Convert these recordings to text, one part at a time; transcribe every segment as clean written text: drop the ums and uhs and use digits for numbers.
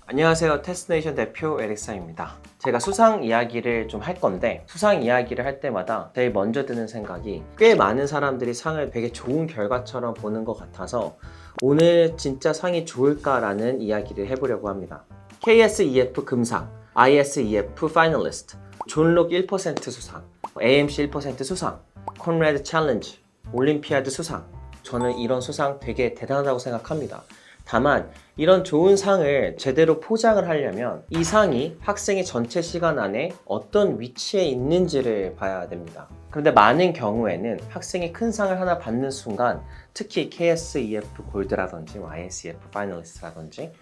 안녕하세요. 테스트네이션 대표 에릭상입니다. 제가 수상 이야기를 좀 할 건데 수상 이야기를 할 때마다 제일 먼저 드는 생각이 꽤 많은 사람들이 상을 되게 좋은 결과처럼 보는 것 같아서 오늘 진짜 상이 좋을까라는 이야기를 해보려고 합니다. KSEF 금상, ISEF 파이널리스트, 존록 1% 수상, AMC 1% 수상, 콘라드 챌린지, 올림피아드 수상. 저는 이런 수상 되게 대단하다고 생각합니다. 다만 이런 좋은 상을 제대로 포장을 하려면 이 상이 학생의 전체 시간 안에 어떤 위치에 있는지를 봐야 됩니다. 그런데 많은 경우에는 학생이 큰 상을 하나 받는 순간 특히 KSEF 골드라든지 ISEF 파이널리스트라든지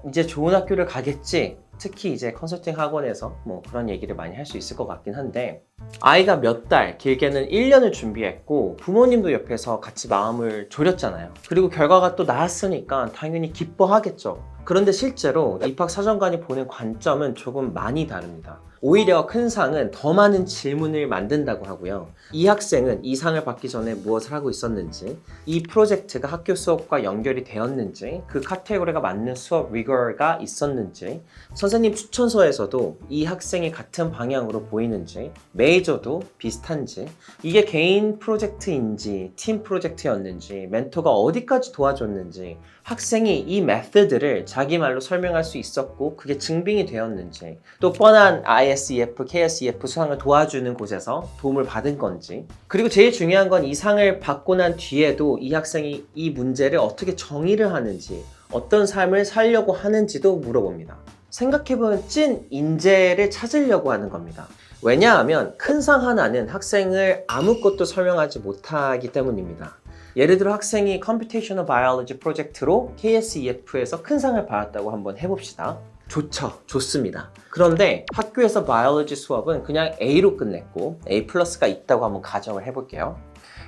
이제 좋은 학교를 가겠지, 특히 이제 컨설팅 학원에서 그런 얘기를 많이 할 수 있을 것 같긴 한데 아이가 몇 달, 길게는 1년을 준비했고 부모님도 옆에서 같이 마음을 졸였잖아요. 그리고 결과가 또 나왔으니까 당연히 기뻐하겠죠. 그런데 실제로 입학사정관이 보는 관점은 조금 많이 다릅니다. 오히려 큰 상은 더 많은 질문을 만든다고 하고요. 이 학생은 이 상을 받기 전에 무엇을 하고 있었는지, 이 프로젝트가 학교 수업과 연결이 되었는지, 그 카테고리가 맞는 수업 리거가 있었는지, 선생님 추천서에서도 이 학생이 같은 방향으로 보이는지, 메이저도 비슷한지, 이게 개인 프로젝트인지 팀 프로젝트였는지, 멘토가 어디까지 도와줬는지, 학생이 이 메서드를 자기 말로 설명할 수 있었고 그게 증빙이 되었는지, 또 뻔한 ISEF, KSEF 수상을 도와주는 곳에서 도움을 받은 건지, 그리고 제일 중요한 건 이 상을 받고 난 뒤에도 이 학생이 이 문제를 어떻게 정의를 하는지, 어떤 삶을 살려고 하는지도 물어봅니다. 생각해보면 찐 인재를 찾으려고 하는 겁니다. 왜냐하면 큰 상 하나는 학생을 아무것도 설명하지 못하기 때문입니다. 예를 들어 학생이 Computational Biology 프로젝트로 KSEF에서 큰 상을 받았다고 한번 해봅시다. 좋죠. 좋습니다. 그런데 학교에서 바이올로지 수업은 그냥 A로 끝냈고 A 플러스가 있다고 한번 가정을 해볼게요.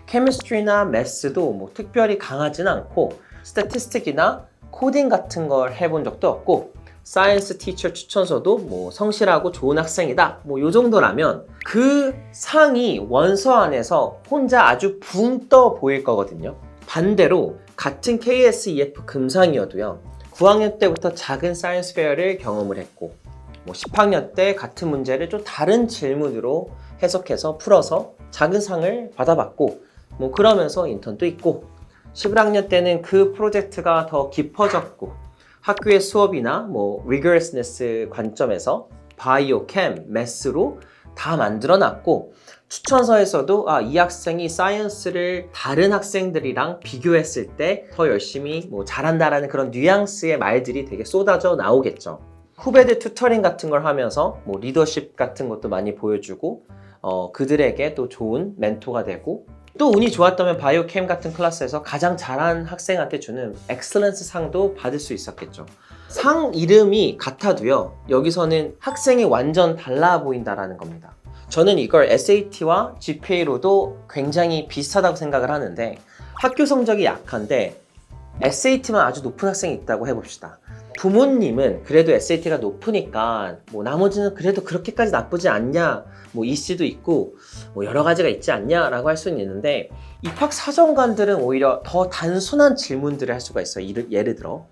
케미스트리나 매스도 특별히 강하진 않고 스태티스틱이나 코딩 같은 걸 해본 적도 없고 사이언스 티처 추천서도 성실하고 좋은 학생이다 요 정도라면 그 상이 원서 안에서 혼자 아주 붕 떠 보일 거거든요. 반대로 같은 KSEF 금상이어도요, 9학년 때부터 작은 사이언스 페어를 경험을 했고 10학년 때 같은 문제를 좀 다른 질문으로 해석해서 풀어서 작은 상을 받아봤고 그러면서 인턴도 있고 11학년 때는 그 프로젝트가 더 깊어졌고 학교의 수업이나 rigorousness 관점에서 바이오, 캠, 매스로 다 만들어놨고 추천서에서도 이 학생이 사이언스를 다른 학생들이랑 비교했을 때 더 열심히 잘한다라는 그런 뉘앙스의 말들이 되게 쏟아져 나오겠죠. 후배들 튜터링 같은 걸 하면서 리더십 같은 것도 많이 보여주고 그들에게 또 좋은 멘토가 되고, 또 운이 좋았다면 바이오캠 같은 클래스에서 가장 잘한 학생한테 주는 엑셀런스 상도 받을 수 있었겠죠. 상 이름이 같아도요, 여기서는 학생이 완전 달라 보인다라는 겁니다. 저는 이걸 SAT와 GPA로도 굉장히 비슷하다고 생각을 하는데, 학교 성적이 약한데 SAT만 아주 높은 학생이 있다고 해봅시다. 부모님은 그래도 SAT가 높으니까 나머지는 그래도 그렇게까지 나쁘지 않냐, EC도 있고 여러 가지가 있지 않냐 라고 할 수는 있는데, 입학 사정관들은 오히려 더 단순한 질문들을 할 수가 있어요. 예를 들어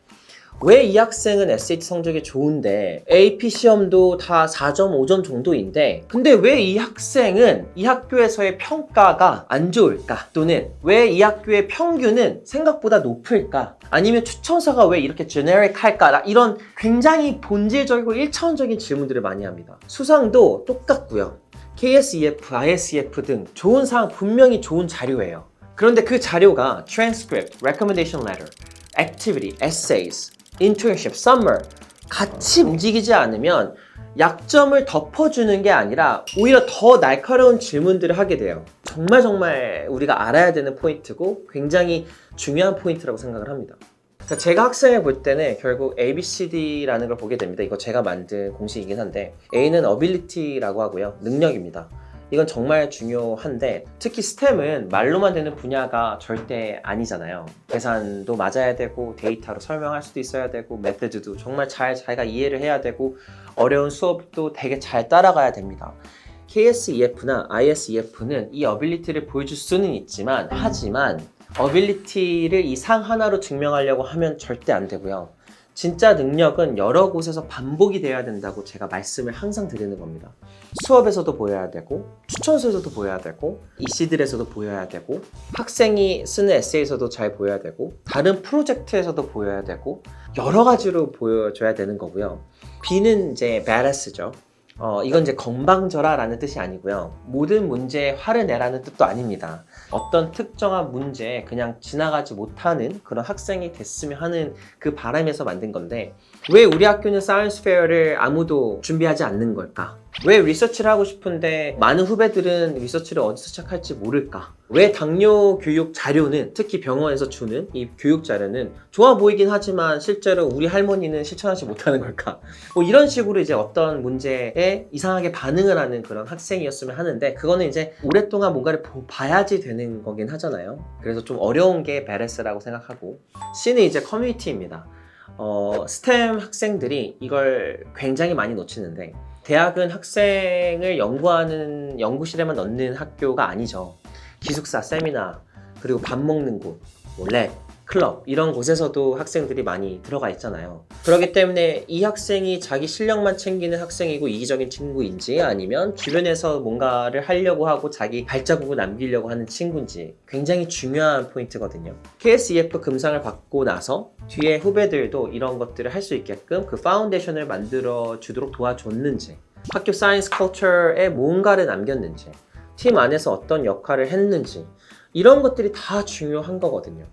왜 이 학생은 SAT 성적이 좋은데 AP 시험도 다 4.5점 정도인데 근데 왜 이 학생은 이 학교에서의 평가가 안 좋을까? 또는 왜 이 학교의 평균은 생각보다 높을까? 아니면 추천서가 왜 이렇게 제네릭할까? 이런 굉장히 본질적이고 1차원적인 질문들을 많이 합니다. 수상도 똑같고요. KSEF, ISEF 등 좋은 상, 분명히 좋은 자료예요. 그런데 그 자료가 transcript, recommendation letter, activity, essays, internship, summer 같이 움직이지 않으면 약점을 덮어주는 게 아니라 오히려 더 날카로운 질문들을 하게 돼요. 정말 우리가 알아야 되는 포인트고 굉장히 중요한 포인트라고 생각을 합니다. 제가 학생을 볼 때는 결국 ABCD라는 걸 보게 됩니다. 이거 제가 만든 공식이긴 한데 A는 ability라고 하고요, 능력입니다. 이건 정말 중요한데 특히 STEM은 말로만 되는 분야가 절대 아니잖아요. 계산도 맞아야 되고 데이터로 설명할 수도 있어야 되고 메서드도 정말 자기가 이해를 해야 되고 어려운 수업도 되게 잘 따라가야 됩니다. KSEF나 ISEF는 이 어빌리티를 보여줄 수는 있지만 하지만 어빌리티를 이 상 하나로 증명하려고 하면 절대 안 되고요. 진짜 능력은 여러 곳에서 반복이 되어야 된다고 제가 말씀을 항상 드리는 겁니다. 수업에서도 보여야 되고, 추천서에서도 보여야 되고, 이씨들에서도 보여야 되고, 학생이 쓰는 에세이에서도 잘 보여야 되고, 다른 프로젝트에서도 보여야 되고, 여러 가지로 보여줘야 되는 거고요. B는 이제 badass죠. 이건 이제 건방져라라는 뜻이 아니고요. 모든 문제에 화를 내라는 뜻도 아닙니다. 어떤 특정한 문제에 그냥 지나가지 못하는 그런 학생이 됐으면 하는 그 바람에서 만든 건데, 왜 우리 학교는 사이언스 페어를 아무도 준비하지 않는 걸까? 왜 리서치를 하고 싶은데 많은 후배들은 리서치를 어디서 시작할지 모를까? 왜 당뇨 교육 자료는, 특히 병원에서 주는 이 교육 자료는 좋아 보이긴 하지만 실제로 우리 할머니는 실천하지 못하는 걸까? 뭐 이런 식으로 이제 어떤 문제에 이상하게 반응을 하는 그런 학생이었으면 하는데, 그거는 이제 오랫동안 뭔가를 봐야지 되는 거긴 하잖아요. 그래서 좀 어려운 게 베레스라고 생각하고, C는 이제 커뮤니티입니다. 스템 학생들이 이걸 굉장히 많이 놓치는데, 대학은 학생을 연구하는 연구실에만 넣는 학교가 아니죠. 기숙사, 세미나, 그리고 밥 먹는 곳, 랩, 클럽 이런 곳에서도 학생들이 많이 들어가 있잖아요. 그렇기 때문에 이 학생이 자기 실력만 챙기는 학생이고 이기적인 친구인지, 아니면 주변에서 뭔가를 하려고 하고 자기 발자국을 남기려고 하는 친구인지 굉장히 중요한 포인트거든요. KSEF 금상을 받고 나서 뒤에 후배들도 이런 것들을 할 수 있게끔 그 파운데이션을 만들어 주도록 도와줬는지, 학교 사이언스 컬처에 뭔가를 남겼는지, 팀 안에서 어떤 역할을 했는지, 이런 것들이 다 중요한 거거든요.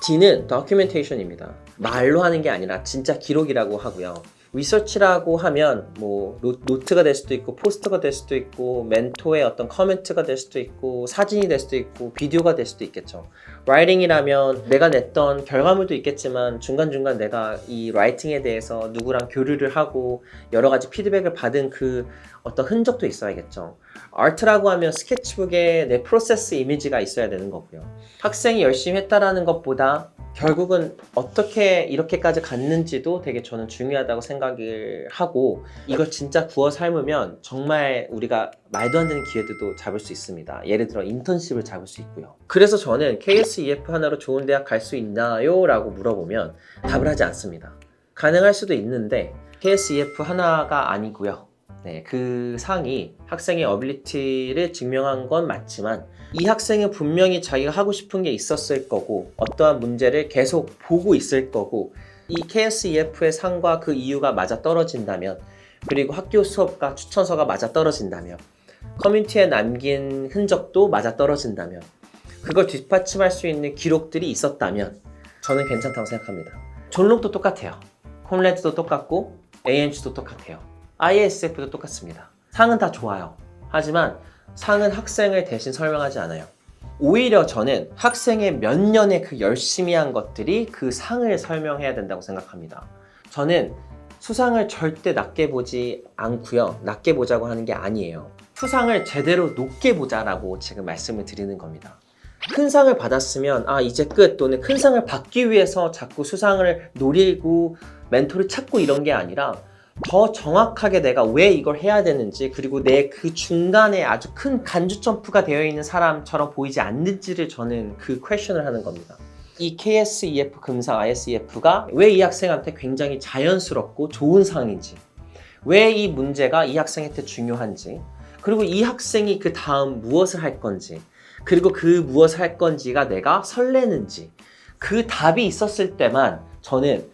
D는 documentation입니다. 말로 하는 게 아니라 진짜 기록이라고 하고요. 리서치라고 하면 뭐 노트가 될 수도 있고, 포스터가 될 수도 있고, 멘토의 어떤 커멘트가 될 수도 있고, 사진이 될 수도 있고, 비디오가 될 수도 있겠죠. 라이팅이라면 내가 냈던 결과물도 있겠지만 중간중간 내가 이 라이팅에 대해서 누구랑 교류를 하고 여러 가지 피드백을 받은 그 어떤 흔적도 있어야겠죠. 아트라고 하면 스케치북에 내 프로세스 이미지가 있어야 되는 거고요. 학생이 열심히 했다라는 것보다 결국은 어떻게 이렇게까지 갔는지도 되게 저는 중요하다고 생각을 하고, 이걸 진짜 구워 삶으면 정말 우리가 말도 안 되는 기회들도 잡을 수 있습니다. 예를 들어 인턴십을 잡을 수 있고요. 그래서 저는 KSEF 하나로 좋은 대학 갈 수 있나요? 라고 물어보면 답을 하지 않습니다. 가능할 수도 있는데 KSEF 하나가 아니고요. 네, 그 상이 학생의 어빌리티를 증명한 건 맞지만, 이 학생은 분명히 자기가 하고 싶은 게 있었을 거고, 어떠한 문제를 계속 보고 있을 거고, 이 KSEF의 상과 그 이유가 맞아 떨어진다면, 그리고 학교 수업과 추천서가 맞아 떨어진다면, 커뮤니티에 남긴 흔적도 맞아 떨어진다면, 그걸 뒷받침할 수 있는 기록들이 있었다면 저는 괜찮다고 생각합니다. 존록도 똑같아요. 콘레드도 똑같고 ANG도 똑같아요. ISF도 똑같습니다. 상은 다 좋아요. 하지만 상은 학생을 대신 설명하지 않아요. 오히려 저는 학생의 몇 년의 그 열심히 한 것들이 그 상을 설명해야 된다고 생각합니다. 저는 수상을 절대 낮게 보지 않고요. 낮게 보자고 하는 게 아니에요. 수상을 제대로 높게 보자라고 지금 말씀을 드리는 겁니다. 큰 상을 받았으면 이제 끝, 또는 큰 상을 받기 위해서 자꾸 수상을 노리고 멘토를 찾고 이런 게 아니라, 더 정확하게 내가 왜 이걸 해야 되는지, 그리고 내 그 중간에 아주 큰 간주 점프가 되어 있는 사람처럼 보이지 않는지를 저는 그 퀘션을 하는 겁니다. 이 KSEF 금상 ISEF가 왜 이 학생한테 굉장히 자연스럽고 좋은 상인지, 왜 이 문제가 이 학생한테 중요한지, 그리고 이 학생이 그 다음 무엇을 할 건지, 그리고 그 무엇을 할 건지가 내가 설레는지, 그 답이 있었을 때만 저는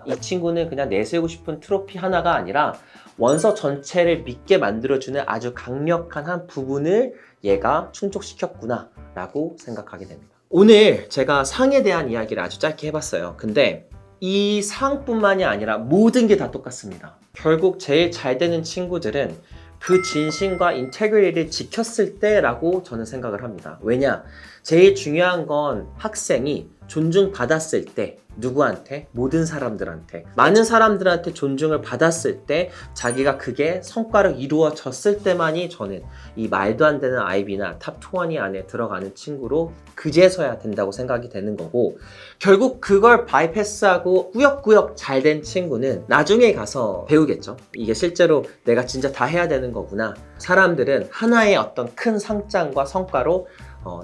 이 친구는 그냥 내세우고 싶은 트로피 하나가 아니라 원서 전체를 믿게 만들어주는 아주 강력한 한 부분을 얘가 충족시켰구나 라고 생각하게 됩니다. 오늘 제가 상에 대한 이야기를 아주 짧게 해봤어요. 근데 이 상뿐만이 아니라 모든 게 다 똑같습니다. 결국 제일 잘 되는 친구들은 그 진심과 인테그리티를 지켰을 때라고 저는 생각을 합니다. 왜냐? 제일 중요한 건 학생이 존중받았을 때, 누구한테? 모든 사람들한테, 많은 사람들한테 존중을 받았을 때, 자기가 그게 성과로 이루어졌을 때만이 저는 이 말도 안 되는 IB나 탑 20 안에 들어가는 친구로 그제서야 된다고 생각이 되는 거고, 결국 그걸 바이패스하고 꾸역꾸역 잘 된 친구는 나중에 가서 배우겠죠. 이게 실제로 내가 진짜 다 해야 되는 거구나. 사람들은 하나의 어떤 큰 상장과 성과로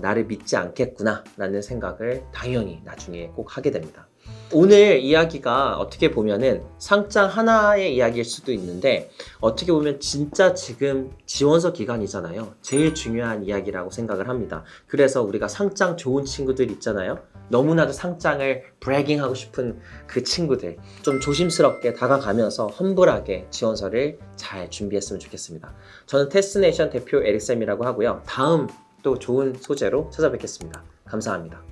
나를 믿지 않겠구나 라는 생각을 당연히 나중에 꼭 하게 됩니다. 오늘 이야기가 어떻게 보면은 상장 하나의 이야기일 수도 있는데 어떻게 보면 진짜 지금 지원서 기간이잖아요. 제일 중요한 이야기라고 생각을 합니다. 그래서 우리가 상장 좋은 친구들 있잖아요. 너무나도 상장을 브래깅하고 싶은 그 친구들 좀 조심스럽게 다가가면서 험블하게 지원서를 잘 준비했으면 좋겠습니다. 저는 테스트네이션 대표 에릭쌤이라고 하고요. 다음 또 좋은 소재로 찾아뵙겠습니다. 감사합니다.